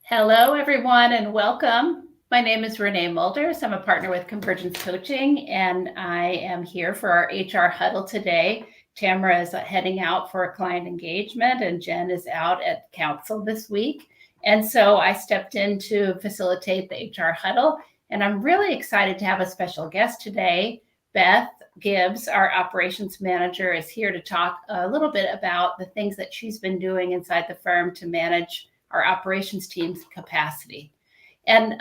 Hello, everyone, and welcome. My name is Renee Moelders. I'm a partner with Convergence Coaching, and I am here for our HR Huddle today. Tamara is heading out for a client engagement, and Jen is out at council this week. And so I stepped in to facilitate the HR Huddle, and I'm really excited to have a special guest today. Beth Gibbs, our operations manager, is here to talk a little bit about the things that she's been doing inside the firm to manage our operations team's capacity. And,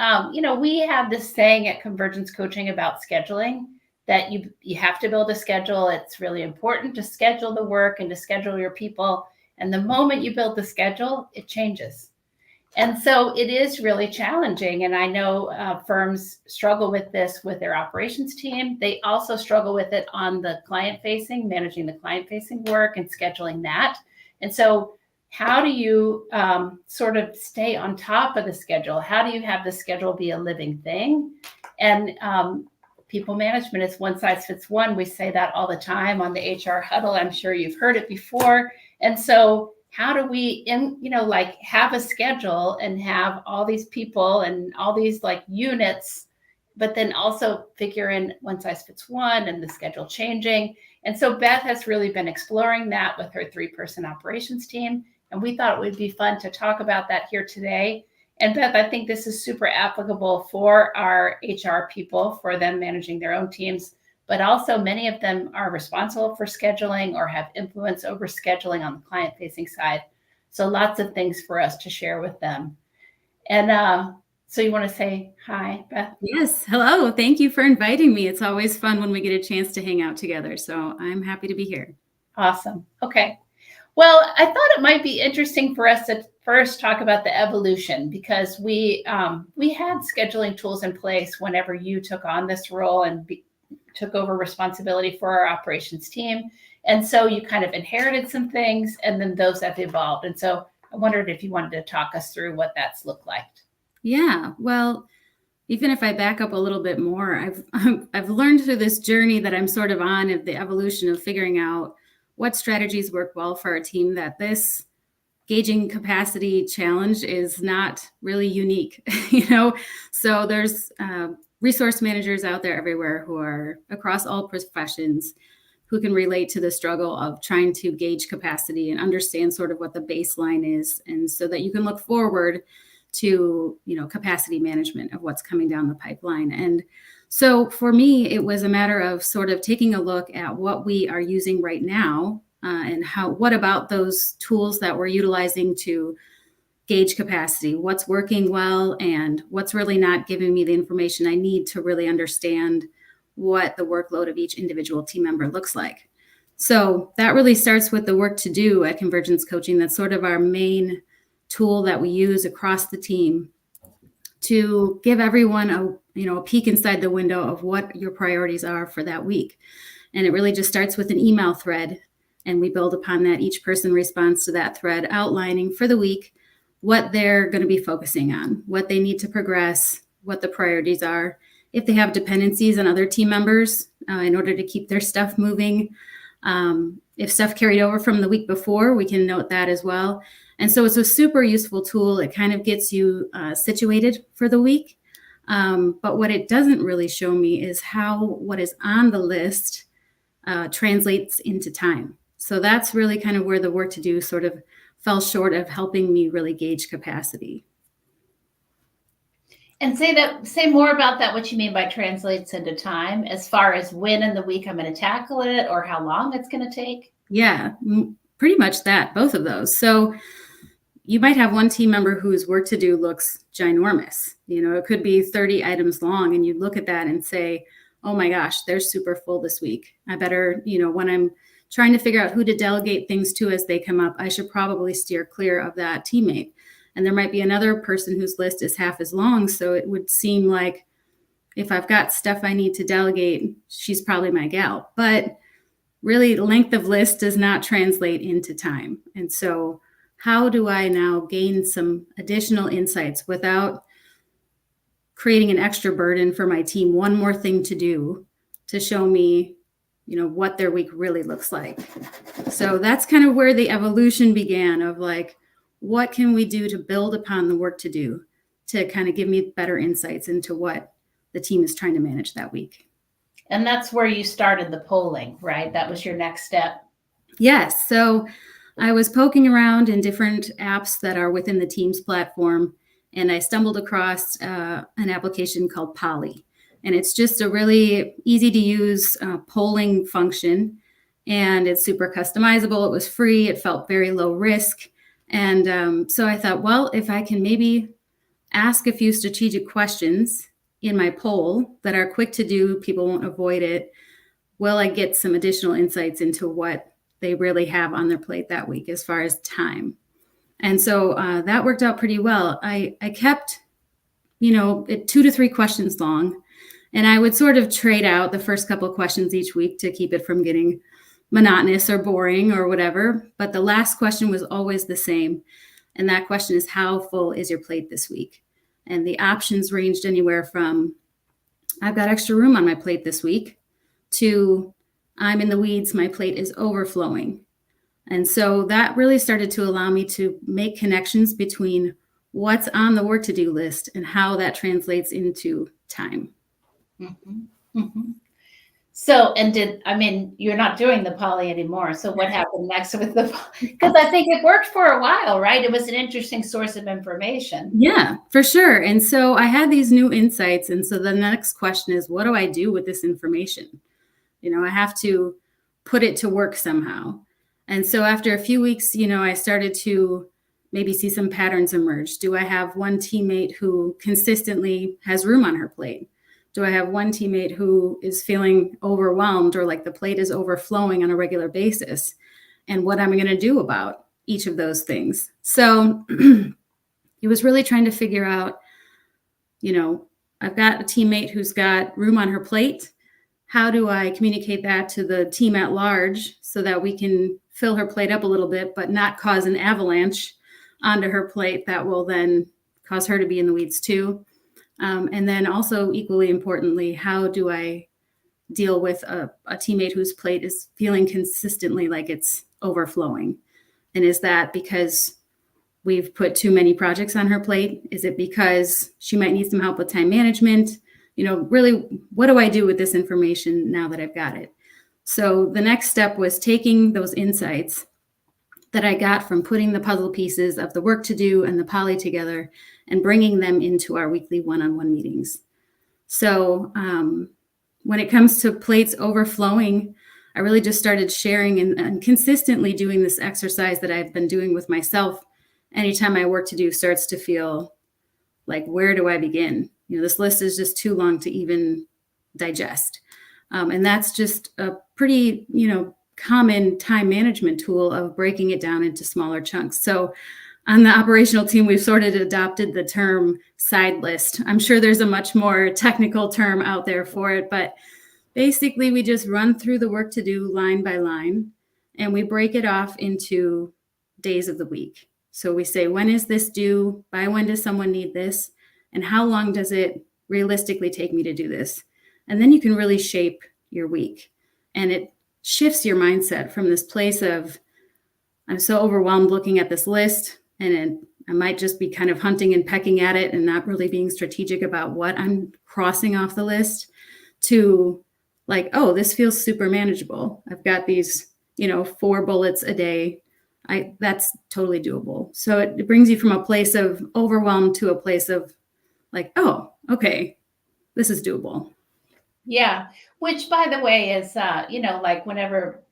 we have this saying at Convergence Coaching about scheduling that you have to build a schedule. It's really important to schedule the work and to schedule your people. And the moment you build the schedule, it changes. And so it is really challenging. And I know firms struggle with this with their operations team. They also struggle with it on the client-facing, managing the client-facing work and scheduling that. And so how do you sort of stay on top of the schedule? How do you have the schedule be a living thing? And people management is one size fits one. We say that all the time on the HR Huddle. I'm sure you've heard it before. And so how do we have a schedule and have all these people and all these units, but then also figure in one size fits one and the schedule changing. And so Beth has really been exploring that with her 3-person operations team. And we thought it would be fun to talk about that here today. And Beth, I think this is super applicable for our HR people, for them managing their own teams, but also many of them are responsible for scheduling or have influence over scheduling on the client-facing side. So lots of things for us to share with them. And so you want to say hi, Beth? Yes. Hello. Thank you for inviting me. It's always fun when we get a chance to hang out together. So I'm happy to be here. Awesome. Okay. Well, I thought it might be interesting for us to first talk about the evolution, because we had scheduling tools in place whenever you took on this role and took over responsibility for our operations team. And so you kind of inherited some things, and then those have evolved. And so I wondered if you wanted to talk us through what that's looked like. Yeah. Well, even if I back up a little bit more, I've learned through this journey that I'm sort of on of the evolution of figuring out what strategies work well for our team, that this gauging capacity challenge is not really unique, So there's resource managers out there everywhere who are across all professions who can relate to the struggle of trying to gauge capacity and understand sort of what the baseline is. And so that you can look forward to, capacity management of what's coming down the pipeline. And so for me, it was a matter of sort of taking a look at what we are using right now and what about those tools that we're utilizing to gauge capacity, what's working well and what's really not giving me the information I need to really understand what the workload of each individual team member looks like. So that really starts with the work to do at Convergence Coaching. That's sort of our main tool that we use across the team to give everyone a peek inside the window of what your priorities are for that week. And it really just starts with an email thread, and we build upon that. Each person responds to that thread outlining for the week what they're going to be focusing on, what they need to progress, what the priorities are, if they have dependencies on other team members in order to keep their stuff moving. If stuff carried over from the week before, we can note that as well. And so it's a super useful tool. It kind of gets you situated for the week. But what it doesn't really show me is how what is on the list translates into time. So that's really kind of where the work to do sort of fell short of helping me really gauge capacity. And say more about that, what you mean by translates into time, as far as when in the week I'm going to tackle it or how long it's going to take? Yeah, pretty much that, both of those. So you might have one team member whose work to do looks ginormous. It could be 30 items long, and you look at that and say, oh my gosh, they're super full this week. I better, when I'm trying to figure out who to delegate things to as they come up, I should probably steer clear of that teammate. And there might be another person whose list is half as long. So it would seem like if I've got stuff I need to delegate, she's probably my gal. But really, length of list does not translate into time. And so how do I now gain some additional insights without creating an extra burden for my team? One more thing to do to show me, what their week really looks like. So that's kind of where the evolution began of what can we do to build upon the work to do to kind of give me better insights into what the team is trying to manage that week. And that's where you started the polling, right? That was your next step. Yes. So I was poking around in different apps that are within the Teams platform, and I stumbled across an application called Poly. And it's just a really easy to use polling function, and it's super customizable. It was free. It felt very low risk. And so I thought, well, if I can maybe ask a few strategic questions in my poll that are quick to do, people won't avoid it, will I get some additional insights into what they really have on their plate that week as far as time. And so that worked out pretty well. I kept, it 2 to 3 questions long, and I would sort of trade out the first couple of questions each week to keep it from getting monotonous or boring or whatever. But the last question was always the same. And that question is, how full is your plate this week? And the options ranged anywhere from, I've got extra room on my plate this week, to I'm in the weeds, my plate is overflowing. And so that really started to allow me to make connections between what's on the work to do list and how that translates into time. Mm-hmm. Mm-hmm. So, you're not doing the poly anymore. So what happened next with because I think it worked for a while, right? It was an interesting source of information. Yeah, for sure. And so I had these new insights. And so the next question is, what do I do with this information? I have to put it to work somehow. And so after a few weeks, I started to maybe see some patterns emerge. Do I have one teammate who consistently has room on her plate? Do I have one teammate who is feeling overwhelmed or like the plate is overflowing on a regular basis? And what am I going to do about each of those things? So it was really trying to figure out, I've got a teammate who's got room on her plate. How do I communicate that to the team at large so that we can fill her plate up a little bit, but not cause an avalanche onto her plate that will then cause her to be in the weeds too? And then also equally importantly, how do I deal with a teammate whose plate is feeling consistently like it's overflowing? And is that because we've put too many projects on her plate? Is it because she might need some help with time management? Really, what do I do with this information now that I've got it? So the next step was taking those insights that I got from putting the puzzle pieces of the work to do and the poly together and bringing them into our weekly one-on-one meetings. So when it comes to plates overflowing, I really just started sharing and consistently doing this exercise that I've been doing with myself. Anytime my work to do starts to feel like, where do I begin? This list is just too long to even digest. And that's just a pretty, common time management tool of breaking it down into smaller chunks. So on the operational team, we've sort of adopted the term side list. I'm sure there's a much more technical term out there for it, but basically we just run through the work to do line by line, and we break it off into days of the week. So we say, when is this due? By when does someone need this? And how long does it realistically take me to do this? And then you can really shape your week. And it shifts your mindset from this place of, I'm so overwhelmed looking at this list, and I might just be kind of hunting and pecking at it and not really being strategic about what I'm crossing off the list, to like, oh, this feels super manageable. I've got these, 4 bullets a day. That's totally doable. So it brings you from a place of overwhelm to a place of like, oh, okay, this is doable. Yeah. Which, by the way, is, like whenever,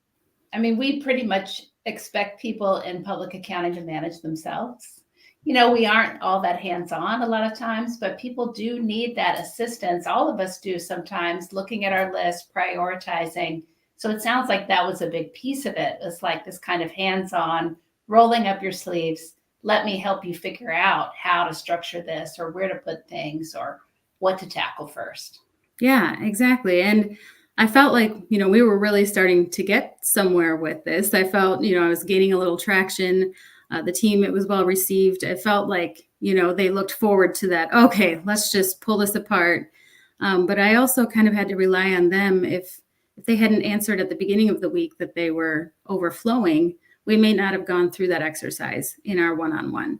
we pretty much expect people in public accounting to manage themselves. We aren't all that hands-on a lot of times, but people do need that assistance. All of us do sometimes, looking at our list, prioritizing. So it sounds like that was a big piece of it. It's like this kind of hands-on, rolling up your sleeves. Let me help you figure out how to structure this, or where to put things, or what to tackle first. Yeah, exactly. And I felt like, we were really starting to get somewhere with this. I felt, I was gaining a little traction. The team, it was well received. I felt like, they looked forward to that. Okay, let's just pull this apart. But I also kind of had to rely on them. If they hadn't answered at the beginning of the week that they were overflowing, we may not have gone through that exercise in our one-on-one.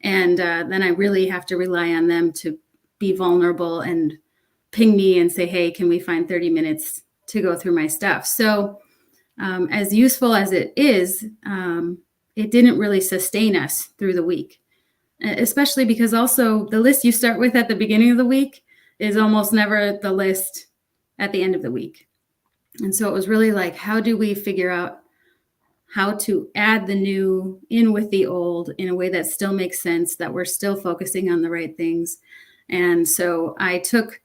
And then I really have to rely on them to be vulnerable and ping me and say, hey, can we find 30 minutes to go through my stuff? So as useful as it is, it didn't really sustain us through the week, especially because also the list you start with at the beginning of the week is almost never the list at the end of the week. And so it was really like, how do we figure out how to add the new in with the old in a way that still makes sense, that we're still focusing on the right things. And so I took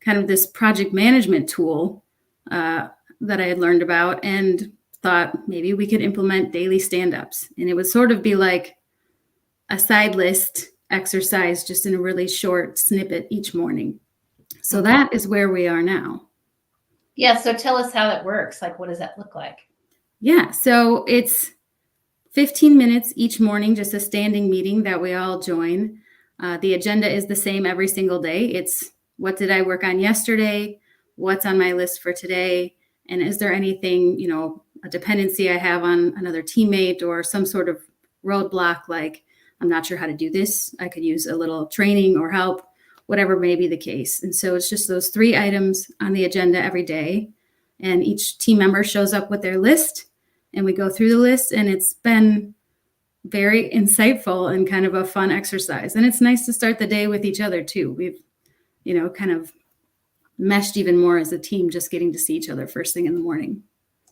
kind of this project management tool that I had learned about and thought maybe we could implement daily stand-ups. And it would sort of be like a side list exercise, just in a really short snippet each morning. So that is where we are now. Yeah. So tell us how it works. Like, what does that look like? Yeah. So it's 15 minutes each morning, just a standing meeting that we all join. The agenda is the same every single day. It's what did I work on yesterday? What's on my list for today? And is there anything, a dependency I have on another teammate or some sort of roadblock, like I'm not sure how to do this. I could use a little training or help, whatever may be the case. And so it's just those 3 items on the agenda every day. And each team member shows up with their list and we go through the list, and it's been very insightful and kind of a fun exercise. And it's nice to start the day with each other too. We've, kind of meshed even more as a team, just getting to see each other first thing in the morning.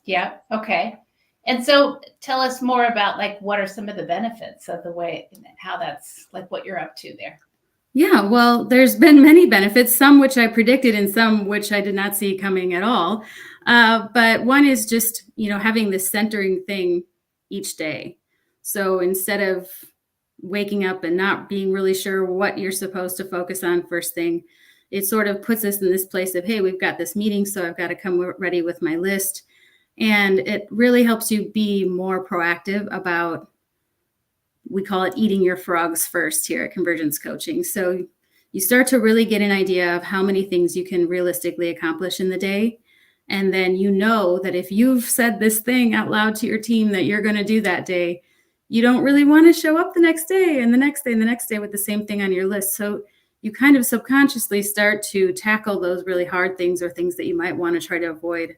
Yeah. Okay. And so tell us more about like, what are some of the benefits of the way, how that's like what you're up to there? Yeah, well, there's been many benefits, some which I predicted and some which I did not see coming at all. But one is just, having this centering thing each day. So instead of waking up and not being really sure what you're supposed to focus on first thing, it sort of puts us in this place of, hey, we've got this meeting, so I've got to come ready with my list. And it really helps you be more proactive about, we call it eating your frogs first here at Convergence Coaching. So you start to really get an idea of how many things you can realistically accomplish in the day. And then you know that if you've said this thing out loud to your team that you're going to do that day, you don't really want to show up the next day and the next day and the next day with the same thing on your list. So you kind of subconsciously start to tackle those really hard things or things that you might want to try to avoid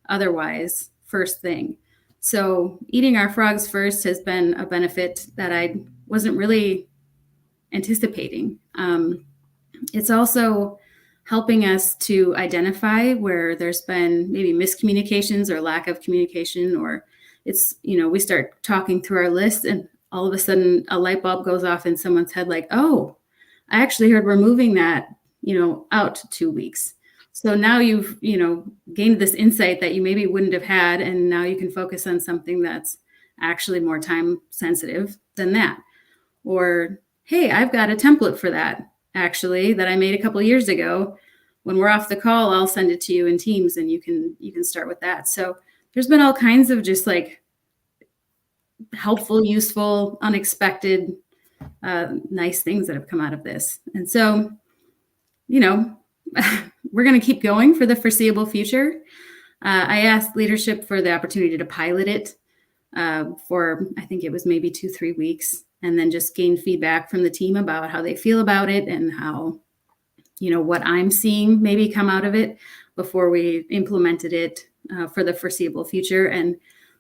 otherwise first thing. So eating our frogs first has been a benefit that I wasn't really anticipating. It's also helping us to identify where there's been maybe miscommunications or lack of communication, or it's, we start talking through our list and all of a sudden a light bulb goes off in someone's head like, oh, I actually heard we're moving that, out to 2 weeks. So now you've, gained this insight that you maybe wouldn't have had, and now you can focus on something that's actually more time sensitive than that. Or, hey, I've got a template for that actually that I made a couple of years ago. When we're off the call, I'll send it to you in Teams and you can start with that. So there's been all kinds of just like helpful, useful, unexpected, nice things that have come out of this. And so, we're going to keep going for the foreseeable future. I asked leadership for the opportunity to pilot it for, I think it was maybe 2-3 weeks, and then just gain feedback from the team about how they feel about it and how, what I'm seeing maybe come out of it before we implemented it for the foreseeable future. And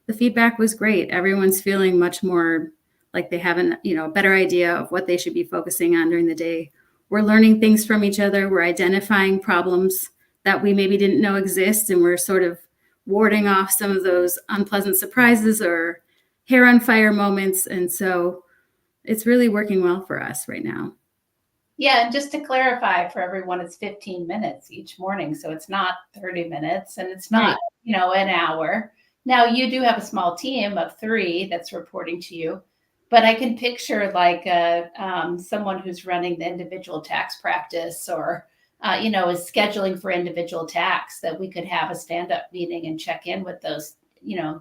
the feedback was great. Everyone's feeling much more like they have a better idea of what they should be focusing on during the day. We're learning things from each other. We're identifying problems that we maybe didn't know exist, and we're sort of warding off some of those unpleasant surprises or hair on fire moments. And so it's really working well for us right now. Yeah, and just to clarify for everyone, it's 15 minutes each morning. So it's not 30 minutes and it's not, an hour. Now you do have a small team of 3 that's reporting to you, but I can picture like someone who's running the individual tax practice or, is scheduling for individual tax, that we could have a stand-up meeting and check in with those,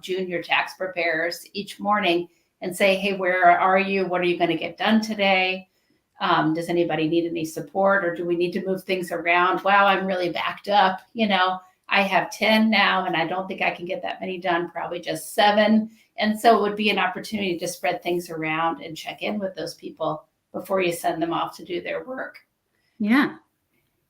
junior tax preparers each morning and say, hey, where are you? What are you going to get done today? Does anybody need any support, or do we need to move things around? Wow, I'm really backed up. I have 10 now and I don't think I can get that many done, probably just 7. And so it would be an opportunity to spread things around and check in with those people before you send them off to do their work. Yeah.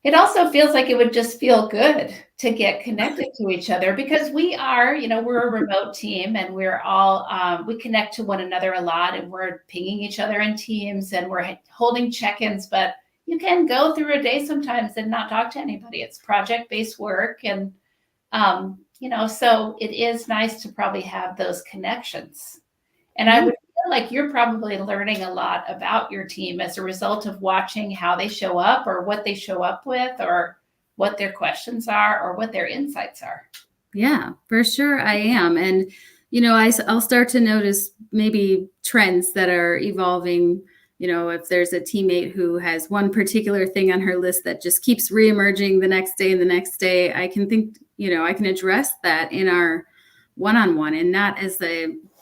It also feels like it would just feel good to get connected to each other, because we are, we're a remote team, and we're all, we connect to one another a lot, and we're pinging each other in Teams, and we're holding check-ins, but you can go through a day sometimes and not talk to anybody. It's project-based work. And, so it is nice to probably have those connections. And I would feel like you're probably learning a lot about your team as a result of watching how they show up, or what they show up with, or what their questions are, or what their insights are. Yeah, for sure I am. And, I'll start to notice maybe trends that are evolving. If there's a teammate who has one particular thing on her list that just keeps reemerging the next day and the next day, I can think, I can address that in our one-on-one, and not as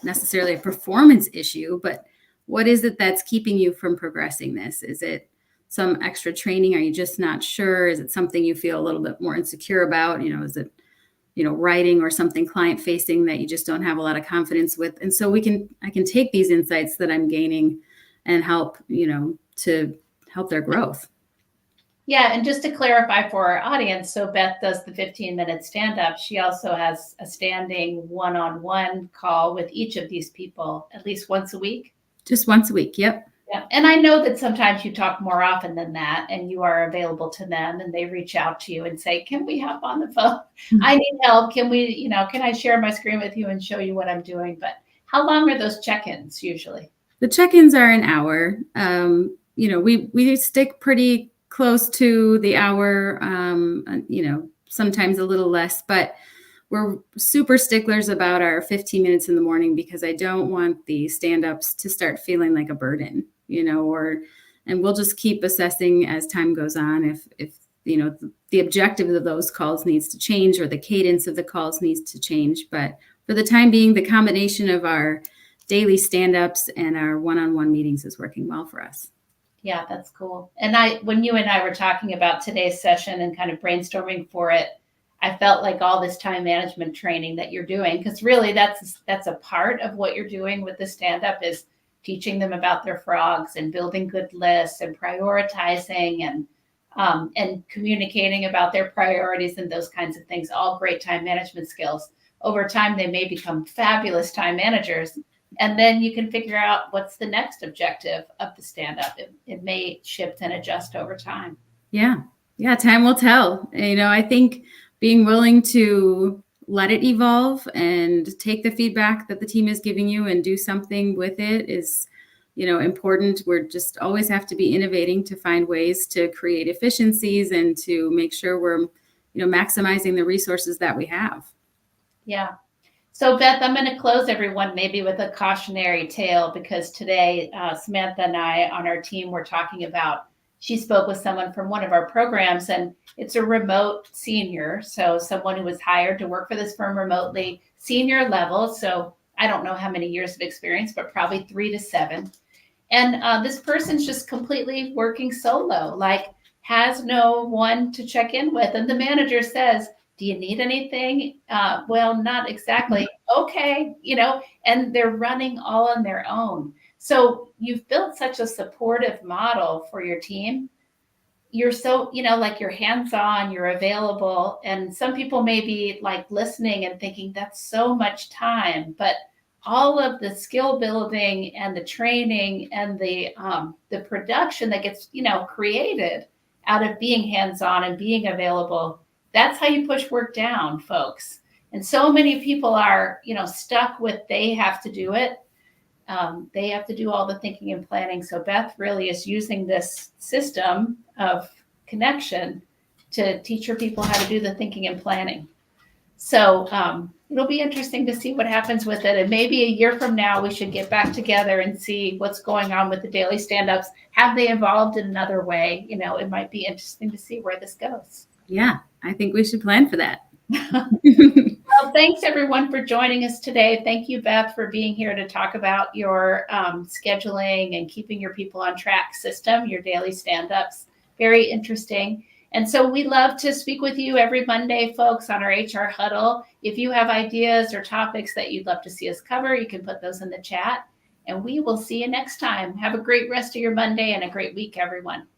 necessarily a performance issue, but what is it that's keeping you from progressing this? Is it some extra training? Are you just not sure? Is it something you feel a little bit more insecure about? Is it, writing or something client facing that you just don't have a lot of confidence with? And so I can take these insights that I'm gaining and help, to help their growth. Yeah. And just to clarify for our audience, so Beth does the 15-minute stand-up. She also has a standing one-on-one call with each of these people at least once a week. Just once a week. Yep. Yeah. And I know that sometimes you talk more often than that, and you are available to them, and they reach out to you and say, can we hop on the phone? Mm-hmm. I need help. Can we, can I share my screen with you and show you what I'm doing? But how long are those check-ins usually? The check-ins are an hour. We stick pretty close to the hour, sometimes a little less, but we're super sticklers about our 15 minutes in the morning, because I don't want the stand-ups to start feeling like a burden, and we'll just keep assessing as time goes on if the objective of those calls needs to change, or the cadence of the calls needs to change. But for the time being, the combination of our daily stand-ups and our one-on-one meetings is working well for us. Yeah, that's cool. And when you and I were talking about today's session and kind of brainstorming for it, I felt like all this time management training that you're doing, because really that's a part of what you're doing with the stand-up, is teaching them about their frogs and building good lists and prioritizing and communicating about their priorities and those kinds of things. All great time management skills. Over time, they may become fabulous time managers. And then you can figure out what's the next objective of the stand-up. It may shift and adjust over time. Yeah. Time will tell. I think being willing to let it evolve and take the feedback that the team is giving you and do something with it is, important. We're just always have to be innovating to find ways to create efficiencies and to make sure we're, maximizing the resources that we have. Yeah. So Beth, I'm going to close everyone maybe with a cautionary tale, because today Samantha and I on our team were talking about, she spoke with someone from one of our programs, and it's a remote senior. So someone who was hired to work for this firm remotely, senior level. So I don't know how many years of experience, but probably 3 to 7. And this person's just completely working solo, like has no one to check in with. And the manager says, do you need anything? Well, not exactly. Okay. And they're running all on their own. So you've built such a supportive model for your team. You're so, like you're hands-on, you're available. And some people may be like listening and thinking that's so much time, but all of the skill building and the training and the production that gets, created out of being hands-on and being available, that's how you push work down, folks. And so many people are, stuck with they have to do it. They have to do all the thinking and planning. So Beth really is using this system of connection to teach her people how to do the thinking and planning. So it'll be interesting to see what happens with it. And maybe a year from now, we should get back together and see what's going on with the daily stand-ups. Have they evolved in another way? It might be interesting to see where this goes. Yeah, I think we should plan for that. Well, thanks everyone for joining us today. Thank you, Beth, for being here to talk about your scheduling and keeping your people on track system, your daily stand-ups. Very interesting. And so we love to speak with you every Monday, folks, on our HR Huddle. If you have ideas or topics that you'd love to see us cover, you can put those in the chat. And we will see you next time. Have a great rest of your Monday and a great week, everyone.